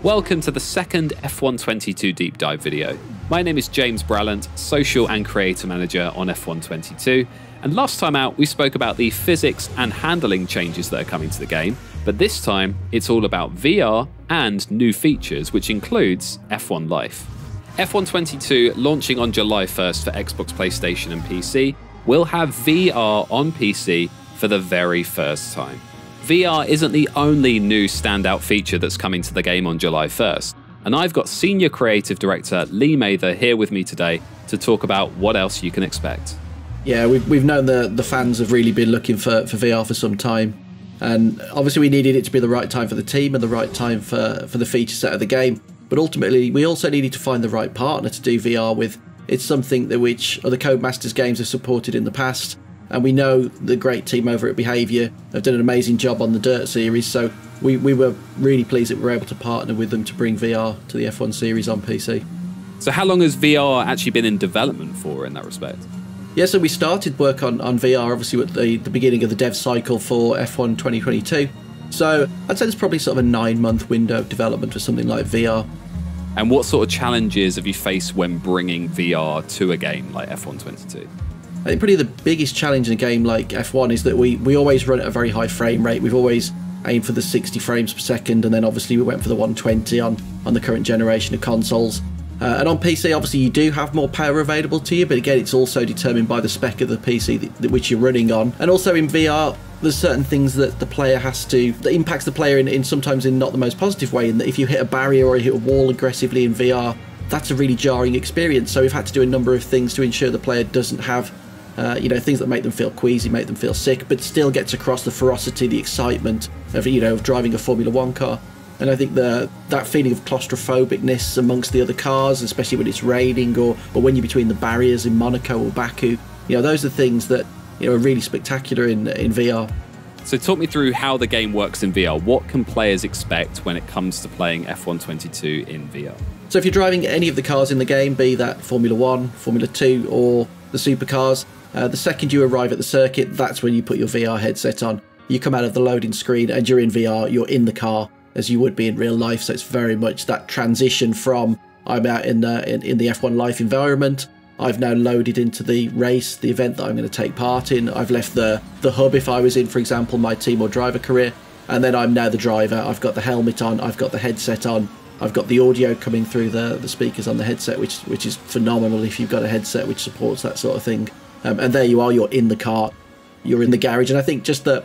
Welcome to the second F122 deep dive video. My name is James Brallant, Social and Creator Manager on F122, and last time out we spoke about the physics and handling changes that are coming to the game, but this time it's all about VR and new features, which includes F1 Life. F122, launching on July 1st for Xbox, PlayStation and PC, will have VR on PC for the very first time. VR isn't the only new standout feature that's coming to the game on July 1st, and I've got Senior Creative Director Lee Mather here with me today to talk about what else you can expect. Yeah, we've known the fans have really been looking for VR for some time, and obviously we needed it to be the right time for the team and the right time for the feature set of the game, but ultimately we also needed to find the right partner to do VR with. It's something that which other Codemasters games have supported in the past, and we know the great team over at Behaviour have done an amazing job on the Dirt series, so we were really pleased that we were able to partner with them to bring VR to the F1 series on PC. So how long has VR actually been in development for in that respect? Yeah, so we started work on VR obviously at the beginning of the dev cycle for F1 2022. So I'd say there's probably sort of a 9-month window of development for something like VR. And what sort of challenges have you faced when bringing VR to a game like F1 22? I think probably the biggest challenge in a game like F1 is that we always run at a very high frame rate. We've always aimed for the 60 frames per second, and then obviously we went for the 120 on the current generation of consoles. And on PC, obviously you do have more power available to you, but again, it's also determined by the spec of the PC which you're running on. And also in VR, there's certain things that the player has to, that impacts the player in sometimes in not the most positive way, in that if you hit a barrier or you hit a wall aggressively in VR, that's a really jarring experience. So we've had to do a number of things to ensure the player doesn't have things that make them feel queasy, make them feel sick, but still gets across the ferocity, the excitement of, of driving a Formula One car. And I think that feeling of claustrophobicness amongst the other cars, especially when it's raining or when you're between the barriers in Monaco or Baku, those are things that are really spectacular in VR. So talk me through how the game works in VR. What can players expect when it comes to playing F1 22 in VR? So if you're driving any of the cars in the game, be that Formula 1, Formula 2 or the Supercars, the second you arrive at the circuit, that's when you put your VR headset on. You come out of the loading screen and you're in VR, you're in the car as you would be in real life. So it's very much that transition from I'm out in the F1 Life environment, I've now loaded into the race, the event that I'm going to take part in. I've left the hub if I was in, for example, my team or driver career, and then I'm now the driver. I've got the helmet on, I've got the headset on, I've got the audio coming through the speakers on the headset, which is phenomenal if you've got a headset which supports that sort of thing. And there you are, you're in the car, you're in the garage. And I think just the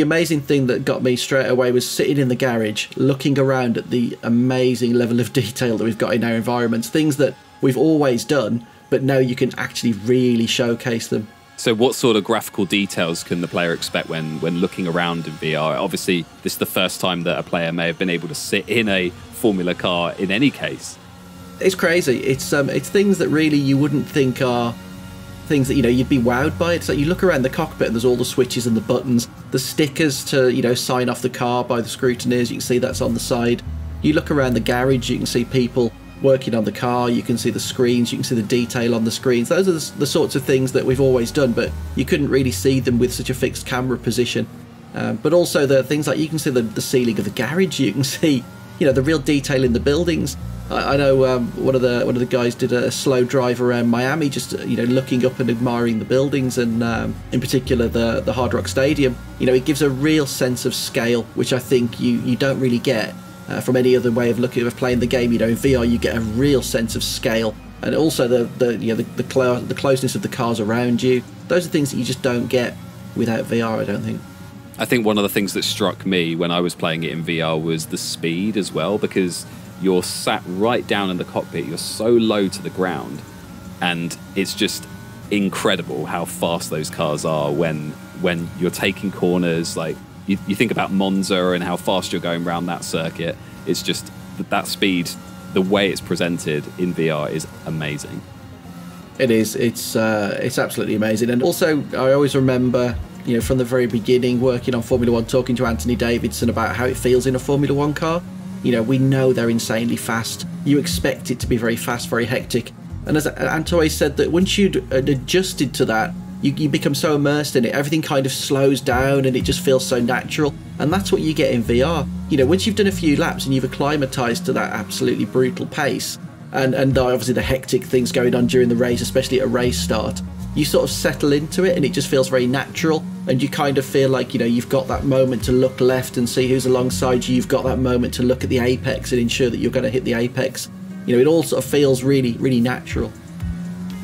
amazing thing that got me straight away was sitting in the garage, looking around at the amazing level of detail that we've got in our environments, things that we've always done, but now you can actually really showcase them. So what sort of graphical details can the player expect when looking around in VR? Obviously, this is the first time that a player may have been able to sit in a Formula car in any case. It's crazy. It's things that really you wouldn't think are things that you'd be wowed by. It's like you look around the cockpit and there's all the switches and the buttons, the stickers to sign off the car by the scrutineers. You can see that's on the side. You look around the garage, you can see people working on the car, you can see the screens, you can see the detail on the screens. Those are the sorts of things that we've always done, but you couldn't really see them with such a fixed camera position. But also the things like you can see the ceiling of the garage, you can see the real detail in the buildings. I know one of the guys did a slow drive around Miami, just looking up and admiring the buildings, and in particular the Hard Rock Stadium. It gives a real sense of scale, which I think you don't really get from any other way of playing the game. In VR you get a real sense of scale, and also the closeness of the cars around you. Those are things that you just don't get without VR, I don't think. I think one of the things that struck me when I was playing it in VR was the speed as well, because you're sat right down in the cockpit, you're so low to the ground, and it's just incredible how fast those cars are when you're taking corners. Like you think about Monza and how fast you're going around that circuit. It's just that speed, the way it's presented in VR is amazing. It is. It's absolutely amazing. And also I always remember from the very beginning working on Formula One, talking to Anthony Davidson about how it feels in a Formula One car. We know they're insanely fast. You expect it to be very fast, very hectic. And as Anto said, that once you'd adjusted to that, you become so immersed in it, everything kind of slows down and it just feels so natural. And that's what you get in VR. you know, once you've done a few laps and you've acclimatized to that absolutely brutal pace, and obviously the hectic things going on during the race, especially at a race start, you sort of settle into it and it just feels very natural, and you kind of feel like, you know, you've got that moment to look left and see who's alongside you, you've got that moment to look at the apex and ensure that you're going to hit the apex. You know, it all sort of feels really, really natural.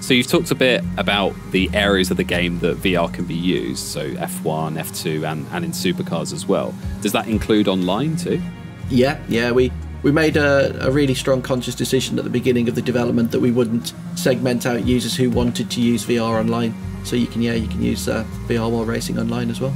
So you've talked a bit about the areas of the game that VR can be used, so F1, F2 and in Supercars as well. Does that include online too? Yeah, we made a really strong conscious decision at the beginning of the development that we wouldn't segment out users who wanted to use VR online. So you can use VR while racing online as well.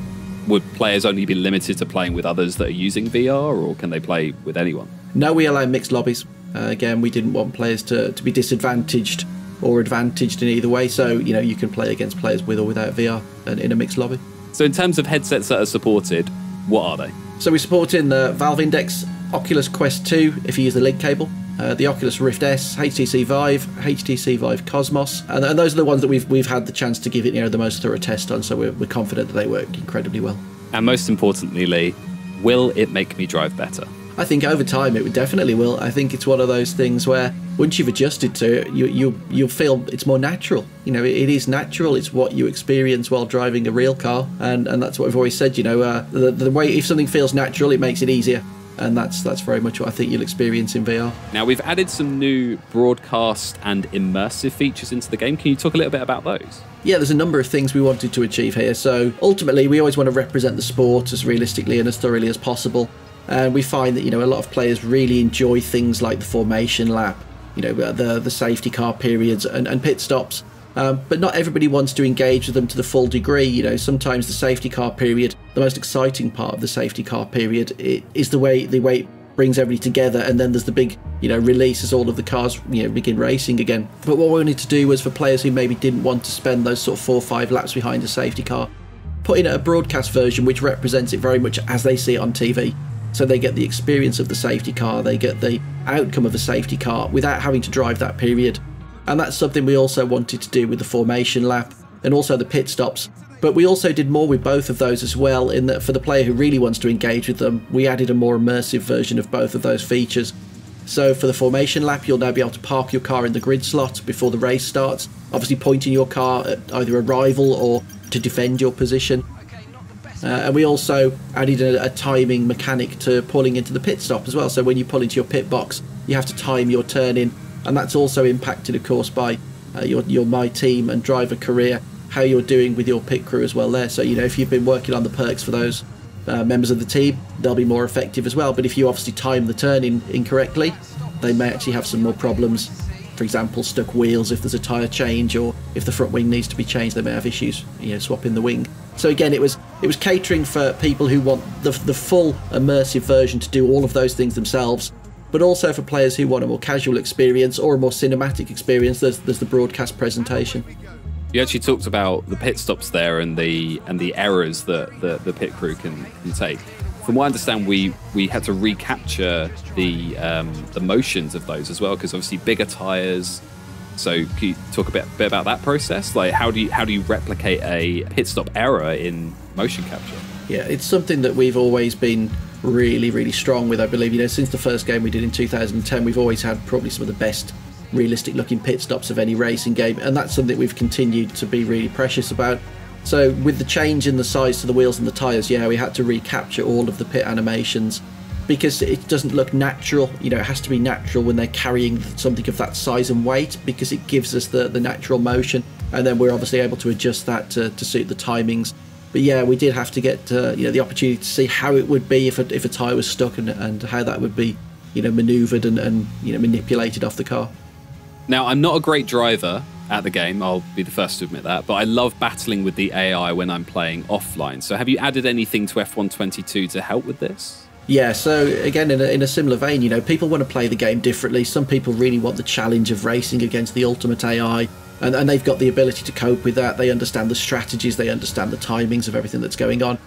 Would players only be limited to playing with others that are using VR, or can they play with anyone? No, we allow mixed lobbies. Again, we didn't want players to be disadvantaged or advantaged in either way, so you know, you can play against players with or without VR in a mixed lobby. So in terms of headsets that are supported, what are they? So we're supporting the Valve Index, Oculus Quest 2 if you use the link cable, the Oculus Rift S, HTC Vive, HTC Vive Cosmos, and those are the ones that we've had the chance to give it, you know, the most thorough test on, so we're confident that they work incredibly well. And most importantly, Lee, will it make me drive better? I think over time it definitely will. I think it's one of those things where once you've adjusted to it, you'll feel it's more natural. You know, it is natural. It's what you experience while driving a real car, and that's what we've always said. You know, the way, if something feels natural, it makes it easier, and that's very much what I think you'll experience in VR. Now we've added some new broadcast and immersive features into the game. Can you talk a little bit about those? Yeah, there's a number of things we wanted to achieve here. So ultimately, we always want to represent the sport as realistically and as thoroughly as possible. And we find that, you know, a lot of players really enjoy things like the formation lap, you know, the safety car periods and pit stops. But not everybody wants to engage with them to the full degree. You know, sometimes the safety car period, the most exciting part of the safety car period, is the way it brings everybody together, and then there's the big, you know, release as all of the cars, you know, begin racing again. But what we wanted to do was for players who maybe didn't want to spend those sort of 4 or 5 laps behind a safety car, put in a broadcast version which represents it very much as they see it on TV. So they get the experience of the safety car, they get the outcome of a safety car without having to drive that period. And that's something we also wanted to do with the formation lap and also the pit stops. But we also did more with both of those as well, in that for the player who really wants to engage with them, we added a more immersive version of both of those features. So for the formation lap, you'll now be able to park your car in the grid slot before the race starts, obviously pointing your car at either a rival or to defend your position. And we also added a timing mechanic to pulling into the pit stop as well. So when you pull into your pit box, you have to time your turn in, and that's also impacted, of course, by your My Team and driver career, how you're doing with your pit crew as well there. So, you know, if you've been working on the perks for those members of the team, they'll be more effective as well. But if you obviously time the turn in incorrectly, they may actually have some more problems. For example, stuck wheels if there's a tyre change, or if the front wing needs to be changed, they may have issues, you know, swapping the wing. So again, it was catering for people who want the full immersive version to do all of those things themselves, but also for players who want a more casual experience or a more cinematic experience. There's the broadcast presentation. You actually talked about the pit stops there and the errors that the pit crew can take. From what I understand, we had to recapture the motions of those as well, because obviously bigger tyres. So can you talk a bit about that process? Like how do you replicate a pit stop error in motion capture? Yeah, it's something that we've always been really, really strong with, I believe. You know, since the first game we did in 2010, we've always had probably some of the best realistic looking pit stops of any racing game, and that's something we've continued to be really precious about. So with the change in the size to the wheels and the tyres, yeah, we had to recapture all of the pit animations, because it doesn't look natural. You know, it has to be natural when they're carrying something of that size and weight, because it gives us the natural motion, and then we're obviously able to adjust that to suit the timings. But yeah, we did have to get you know, the opportunity to see how it would be if a tyre was stuck, and how that would be, you know, manoeuvred and you know, manipulated off the car. Now, I'm not a great driver at the game, I'll be the first to admit that, but I love battling with the AI when I'm playing offline. So have you added anything to F1 22 to help with this? Yeah, so again, in a similar vein, you know, people want to play the game differently. Some people really want the challenge of racing against the ultimate AI, and they've got the ability to cope with that. They understand the strategies, they understand the timings of everything that's going on.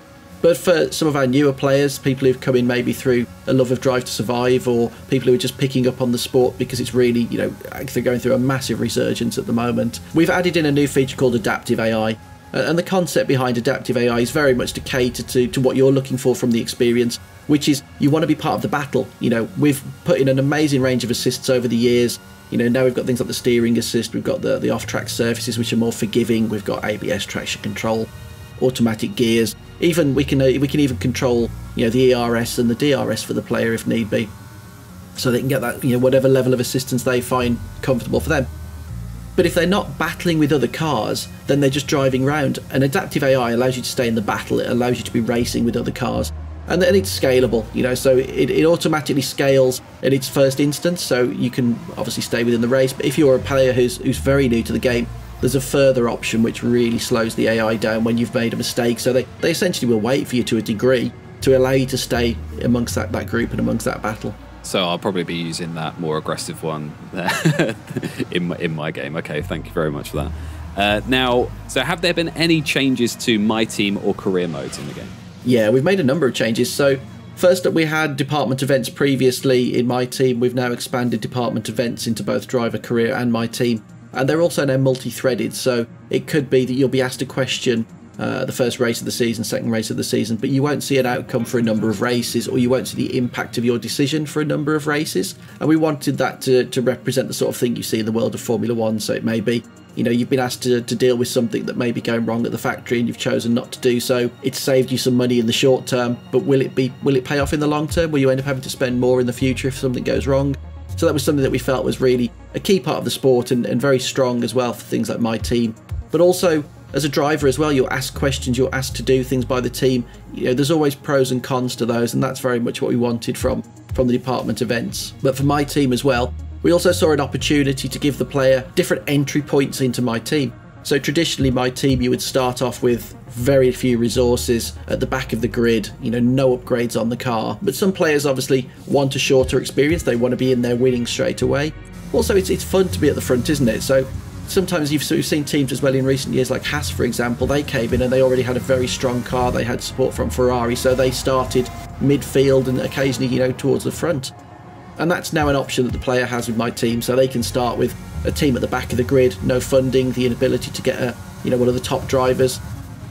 But for some of our newer players, people who've come in maybe through a love of Drive to Survive, or people who are just picking up on the sport because it's really, you know, they're going through a massive resurgence at the moment, we've added in a new feature called Adaptive AI. And the concept behind adaptive AI is very much to cater to what you're looking for from the experience, which is you want to be part of the battle. You know, we've put in an amazing range of assists over the years. You know, now we've got things like the steering assist, we've got the off-track surfaces which are more forgiving, we've got ABS traction control, automatic gears. Even we can even control, you know, the ERS and the DRS for the player if need be, so they can get that, you know, whatever level of assistance they find comfortable for them. But if they're not battling with other cars, then they're just driving around. And adaptive AI allows you to stay in the battle. It allows you to be racing with other cars. And then it's scalable, you know, so it automatically scales in its first instance, so you can obviously stay within the race. But if you're a player who's very new to the game, there's a further option which really slows the AI down when you've made a mistake. So they essentially will wait for you to a degree to allow you to stay amongst that group and amongst that battle. So I'll probably be using that more aggressive one there in my game. Okay, thank you very much for that. Now, so have there been any changes to My Team or career modes in the game? Yeah, we've made a number of changes. So first up, we had department events previously in My Team. We've now expanded department events into both driver, career and My Team. And they're also now multi-threaded, so it could be that you'll be asked a question the first race of the season, second race of the season, but you won't see an outcome for a number of races, or you won't see the impact of your decision for a number of races. And we wanted that to represent the sort of thing you see in the world of Formula One. So it may be, you know, you've been asked to deal with something that may be going wrong at the factory and you've chosen not to do so. It's saved you some money in the short term, but will it pay off in the long term? Will you end up having to spend more in the future if something goes wrong? So that was something that we felt was really a key part of the sport, and very strong as well for things like My Team. But also, as a driver as well, you're asked questions, you're asked to do things by the team. You know, there's always pros and cons to those, and that's very much what we wanted from the department events. But for My Team as well, we also saw an opportunity to give the player different entry points into My Team. So traditionally, My Team, you would start off with very few resources at the back of the grid, you know, no upgrades on the car. But some players obviously want a shorter experience, they want to be in there winning straight away. Also, it's fun to be at the front, isn't it? So sometimes you've seen teams as well in recent years, like Haas, for example. They came in and they already had a very strong car. They had support from Ferrari, so they started midfield and occasionally, you know, towards the front. And that's now an option that the player has with My Team, so they can start with a team at the back of the grid, no funding, the inability to get one of the top drivers.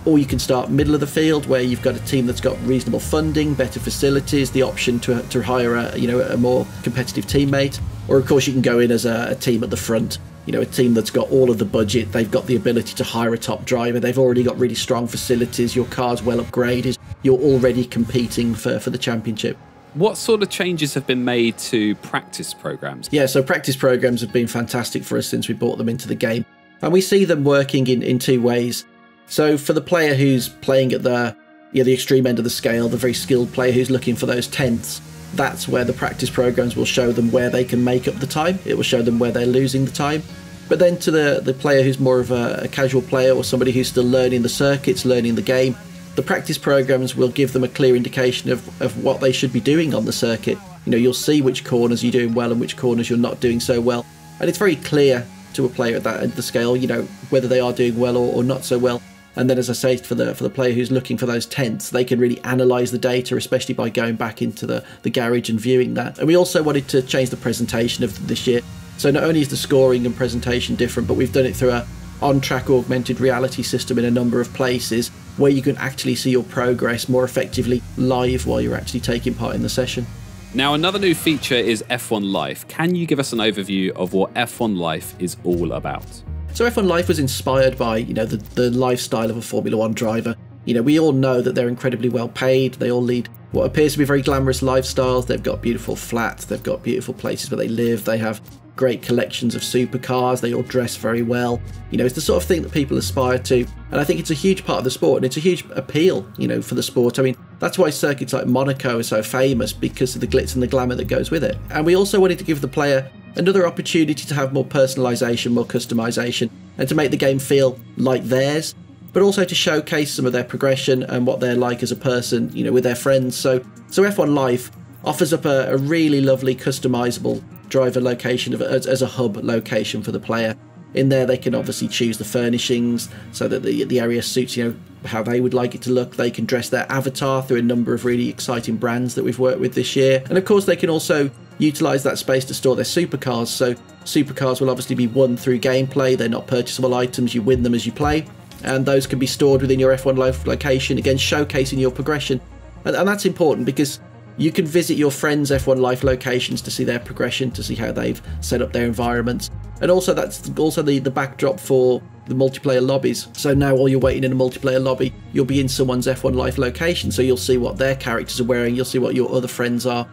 Or you can start middle of the field, where you've got a team that's got reasonable funding, better facilities, the option to hire a more competitive teammate. Or of course you can go in as a team at the front, you know, a team that's got all of the budget, they've got the ability to hire a top driver, they've already got really strong facilities, your car's well upgraded, you're already competing for the championship. What sort of changes have been made to practice programs? Yeah, so practice programs have been fantastic for us since we brought them into the game. And we see them working in two ways. So for the player who's playing at the extreme end of the scale, the very skilled player who's looking for those tenths, that's where the practice programs will show them where they can make up the time. It will show them where they're losing the time. But then to the player who's more of a casual player, or somebody who's still learning the circuits, learning the game, the practice programs will give them a clear indication of what they should be doing on the circuit. You know, you'll see which corners you're doing well and which corners you're not doing so well. And it's very clear to a player at that end of the scale, you know, whether they are doing well or not so well. And then, as I say, for the player who's looking for those tenths, they can really analyse the data, especially by going back into the garage and viewing that. And we also wanted to change the presentation of this year. So not only is the scoring and presentation different, but we've done it through a on-track augmented reality system in a number of places, where you can actually see your progress more effectively live while you're actually taking part in the session. Now, another new feature is F1 Life. Can you give us an overview of what F1 Life is all about? So F1 Life was inspired by, you know, the lifestyle of a Formula One driver. You know, we all know that they're incredibly well paid. They all lead what appears to be very glamorous lifestyles. They've got beautiful flats. They've got beautiful places where they live. They have great collections of supercars. They all dress very well. You know, it's the sort of thing that people aspire to. And I think it's a huge part of the sport, and it's a huge appeal, you know, for the sport. I mean, that's why circuits like Monaco are so famous, because of the glitz and the glamour that goes with it. And we also wanted to give the player another opportunity to have more personalisation, more customisation, and to make the game feel like theirs, but also to showcase some of their progression and what they're like as a person, you know, with their friends. So F1 Life offers up a really lovely customisable driver location as a hub location for the player. In there, they can obviously choose the furnishings so that the area suits, you know, how they would like it to look. They can dress their avatar through a number of really exciting brands that we've worked with this year. And of course, they can also utilise that space to store their supercars. So supercars will obviously be won through gameplay. They're not purchasable items. You win them as you play. and those can be stored within your F1 Life location, again showcasing your progression. And that's important because you can visit your friends' F1 Life locations to see their progression, to see how they've set up their environments. And also that's also the backdrop for the multiplayer lobbies. So now while you're waiting in a multiplayer lobby, you'll be in someone's F1 Life location, so you'll see what their characters are wearing, you'll see what your other friends are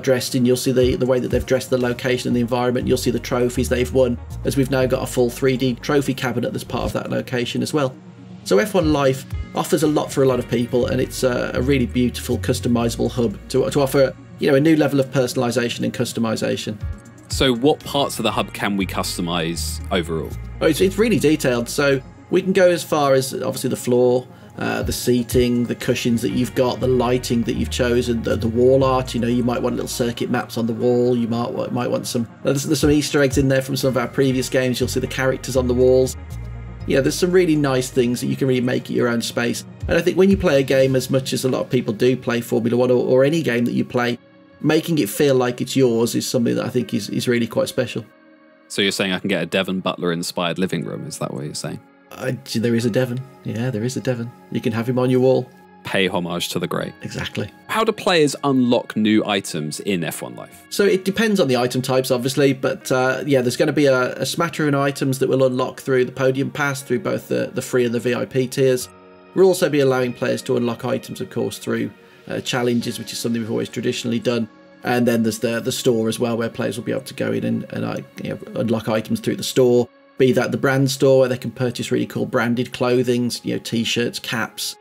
dressed in, you'll see the way that they've dressed the location and the environment, you'll see the trophies they've won, as we've now got a full 3D trophy cabinet that's part of that location as well. So F1 Life offers a lot for a lot of people, and it's a really beautiful customizable hub to offer, you know, a new level of personalization and customization. So what parts of the hub can we customize overall? Oh, it's really detailed, so we can go as far as obviously the floor, the seating, the cushions that you've got, the lighting that you've chosen, the wall art. You know, you might want little circuit maps on the wall, you might want some, there's some Easter eggs in there from some of our previous games. You'll see the characters on the walls. Yeah, there's some really nice things that you can really make at your own space. And I think when you play a game as much as a lot of people do play Formula 1 or any game that you play, making it feel like it's yours is something that I think is really quite special. So you're saying I can get a Devon Butler-inspired living room? Is that what you're saying? There is a Devon. Yeah, there is a Devon. You can have him on your wall. Pay homage to the great. Exactly. How do players unlock new items in F1 Life? So it depends on the item types, obviously, but yeah, there's going to be a smattering of items that will unlock through the Podium Pass, through both the free and the VIP tiers. We'll also be allowing players to unlock items, of course, through challenges, which is something we've always traditionally done. And then there's the store as well, where players will be able to go in and you know, unlock items through the store. Be that the brand store, where they can purchase really cool branded clothing, you know, t-shirts, caps,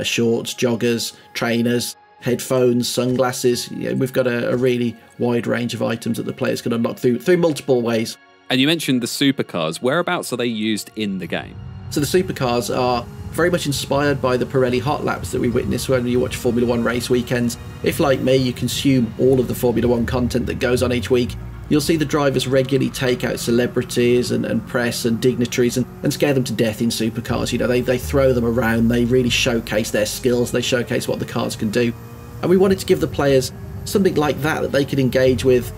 shorts, joggers, trainers, headphones, sunglasses. You know, we've got a really wide range of items that the players can unlock through multiple ways. And you mentioned the supercars. Whereabouts are they used in the game? So the supercars are very much inspired by the Pirelli hot laps that we witness when you watch Formula 1 race weekends. If, like me, you consume all of the Formula 1 content that goes on each week, you'll see the drivers regularly take out celebrities and press and dignitaries and scare them to death in supercars. You know, they throw them around, they really showcase their skills, they showcase what the cars can do. And we wanted to give the players something like that they could engage with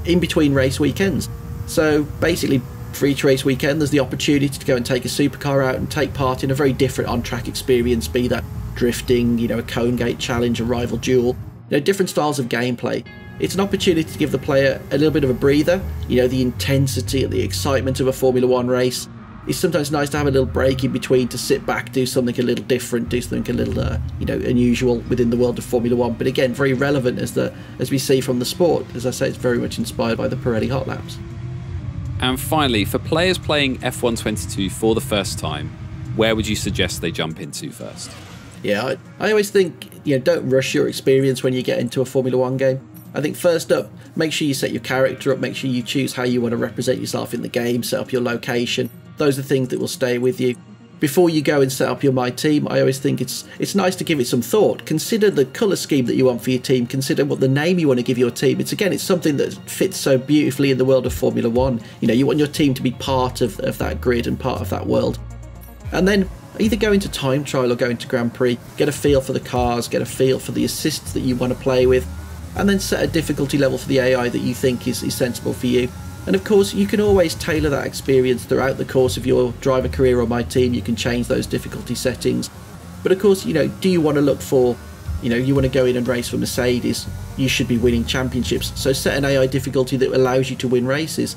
in between race weekends. So basically, for each race weekend, there's the opportunity to go and take a supercar out and take part in a very different on-track experience, be that drifting, you know, a cone gate challenge, a rival duel, you know, different styles of gameplay. It's an opportunity to give the player a little bit of a breather. You know, the intensity and the excitement of a Formula 1 race. It's sometimes nice to have a little break in between to sit back, do something a little different, do something a little, you know, unusual within the world of Formula 1. But again, very relevant as we see from the sport. As I say, it's very much inspired by the Pirelli hot laps. And finally, for players playing F1 22 for the first time, where would you suggest they jump into first? Yeah, I always think, you know, don't rush your experience when you get into a Formula 1 game. I think first up, make sure you set your character up, make sure you choose how you want to represent yourself in the game, set up your location. Those are things that will stay with you. Before you go and set up your My Team, I always think it's nice to give it some thought. Consider the colour scheme that you want for your team, consider what the name you want to give your team. It's something that fits so beautifully in the world of Formula 1. You know, you want your team to be part of that grid and part of that world. And then either go into time trial or go into Grand Prix, get a feel for the cars, get a feel for the assists that you want to play with, and then set a difficulty level for the AI that you think is sensible for you. And of course, you can always tailor that experience throughout the course of your driver career on My Team. You can change those difficulty settings. But of course, you know, do you want to look for, you know, you want to go in and race for Mercedes, you should be winning championships. So set an AI difficulty that allows you to win races.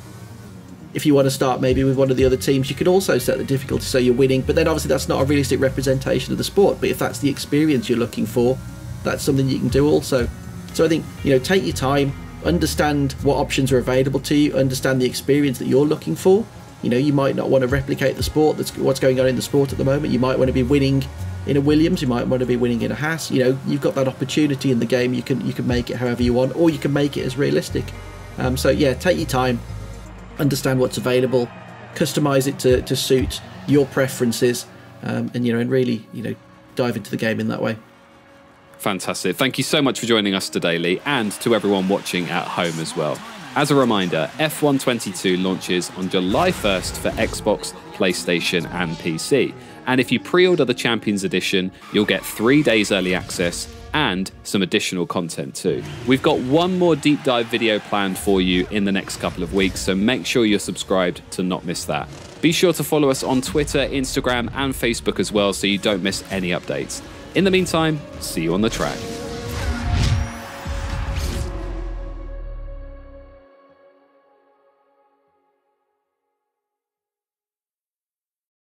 If you want to start maybe with one of the other teams, you can also set the difficulty so you're winning. But then obviously that's not a realistic representation of the sport. But if that's the experience you're looking for, that's something you can do also. So I think, you know, take your time, understand what options are available to you, understand the experience that you're looking for. You know, you might not want to replicate the sport, that's what's going on in the sport at the moment. You might want to be winning in a Williams, you might want to be winning in a Haas. You know, you've got that opportunity in the game. You can make it however you want, or you can make it as realistic. So yeah, take your time, understand what's available, customize it to suit your preferences, and you know, and really, you know, dive into the game in that way. Fantastic. Thank you so much for joining us today, Lee, and to everyone watching at home as well. As a reminder, F1 22 launches on July 1st for Xbox, PlayStation and PC. And if you pre-order the Champions Edition, you'll get 3 days early access and some additional content too. We've got one more deep dive video planned for you in the next couple of weeks, so make sure you're subscribed to not miss that. Be sure to follow us on Twitter, Instagram, and Facebook as well so you don't miss any updates. In the meantime, see you on the track.